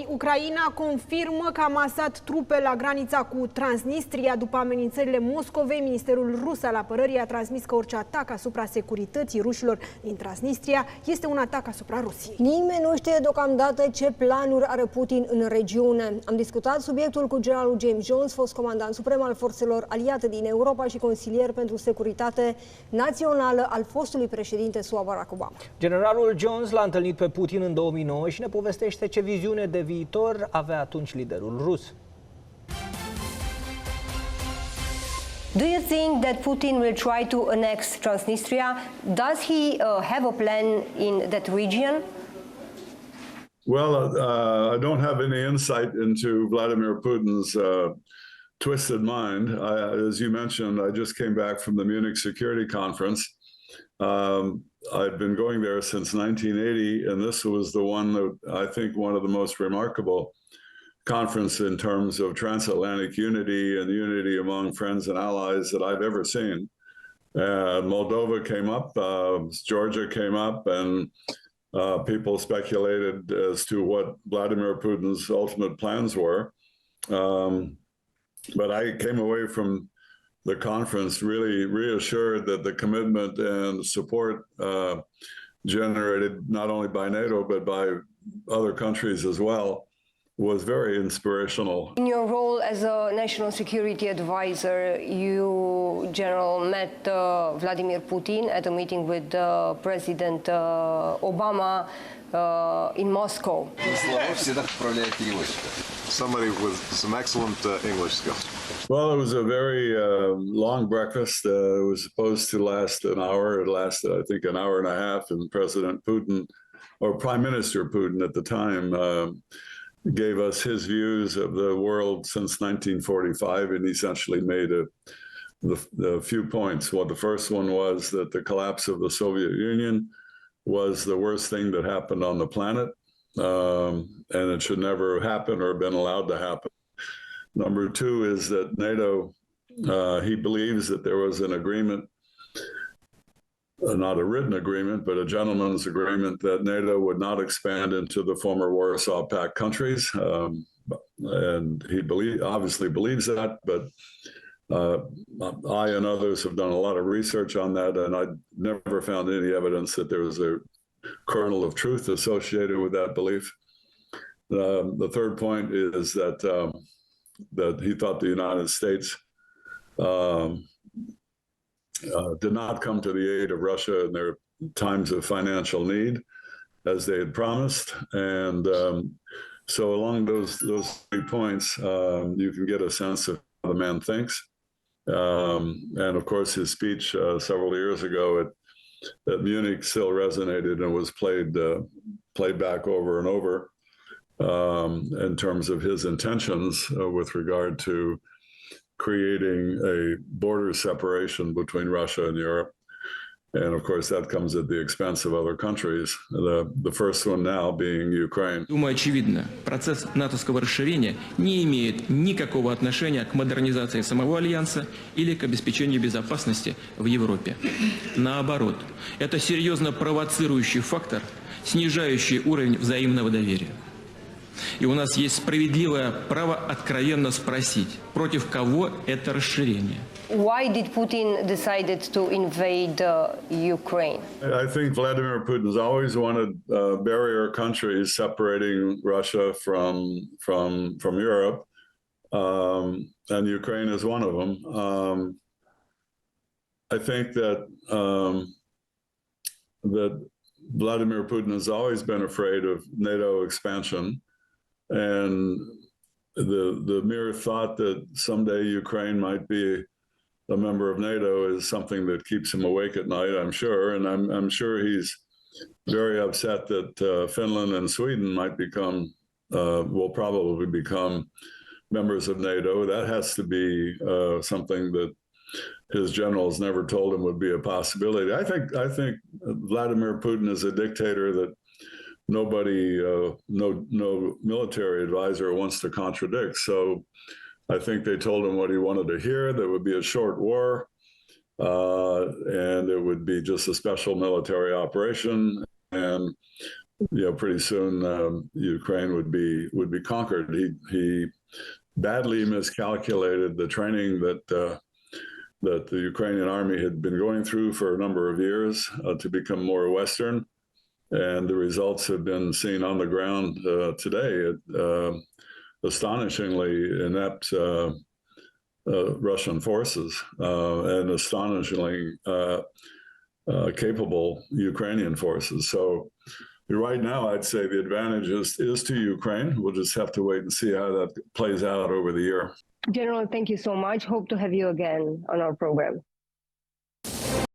Ucraina confirmă că a masat trupe la granița cu Transnistria după amenințările Moscovei. Ministerul Rus al Apărării a transmis că orice atac asupra securității rușilor din Transnistria este un atac asupra Rusiei. Nimeni nu știe deocamdată ce planuri are Putin în regiune. Am discutat subiectul cu Generalul James Jones, fost comandant suprem al forțelor aliate din Europa și consilier pentru securitate națională al fostului președinte SUA Barack Obama. Generalul Jones l-a întâlnit pe Putin în 2009 și ne povestește ce viziune de viitor avea atunci liderul rus. Do you think that Putin will try to annex Transnistria? Does he have a plan in that region? Well, I don't have any insight into Vladimir Putin's twisted mind. As you mentioned, I just came back from the Munich Security Conference. I've been going there since 1980, and this was the one that I think one of the most remarkable conference in terms of transatlantic unity and unity among friends and allies that I've ever seen. Moldova came up, Georgia came up, and people speculated as to what Vladimir Putin's ultimate plans were. But I came away from the conference really reassured that the commitment and support generated not only by NATO but by other countries as well was very inspirational. In your role as a national security advisor, you, General, met Vladimir Putin at a meeting with President Obama in Moscow. Somebody with some excellent English skills. Well, it was a very long breakfast. It was supposed to last an hour. It lasted, I think, an hour and a half. And President Putin, or Prime Minister Putin at the time, gave us his views of the world since 1945 and essentially made the few points. Well, the first one was that the collapse of the Soviet Union was the worst thing that happened on the planet, and it should never happen or been allowed to happen. Number two is that NATO, he believes that there was an agreement, not a written agreement, but a gentleman's agreement that NATO would not expand into the former Warsaw Pact countries. And he obviously believes that, but I and others have done a lot of research on that, and I never found any evidence that there was a kernel of truth associated with that belief. The third point is that he thought the United States did not come to the aid of Russia in their times of financial need, as they had promised. And so along those 3 points, you can get a sense of how the man thinks. And of course, his speech several years ago at Munich still resonated and was played back over and over in terms of his intentions with regard to creating a border separation between Russia and Europe. And of course, that comes at the expense of other countries, the first one now being Ukraine. Думаю, очевидно, процесс натовского расширения не имеет никакого отношения к модернизации самого Альянса или к обеспечению безопасности в Европе. Наоборот, это серьезно провоцирующий фактор, снижающий уровень взаимного доверия. И у нас есть справедливое право откровенно спросить, против кого это расширение. Why did Putin decided to invade Ukraine? I think Vladimir Putin's always wanted barrier countries separating Russia from Europe, and Ukraine is one of them. I think that Vladimir Putin has always been afraid of NATO expansion. And the mere thought that someday Ukraine might be a member of NATO is something that keeps him awake at night, I'm sure. And I'm sure he's very upset that Finland and Sweden might will probably become members of NATO. That has to be something that his generals never told him would be a possibility. I think Vladimir Putin is a dictator that nobody, no military advisor wants to contradict. So I think they told him what he wanted to hear. There would be a short war, and it would be just a special military operation. And pretty soon Ukraine would be conquered. He badly miscalculated the training that the Ukrainian army had been going through for a number of years to become more Western, and the results have been seen on the ground today. Astonishingly inept Russian forces and astonishingly capable Ukrainian forces. So right now, I'd say the advantage is to Ukraine. We'll just have to wait and see how that plays out over the year. General, thank you so much. Hope to have you again on our program.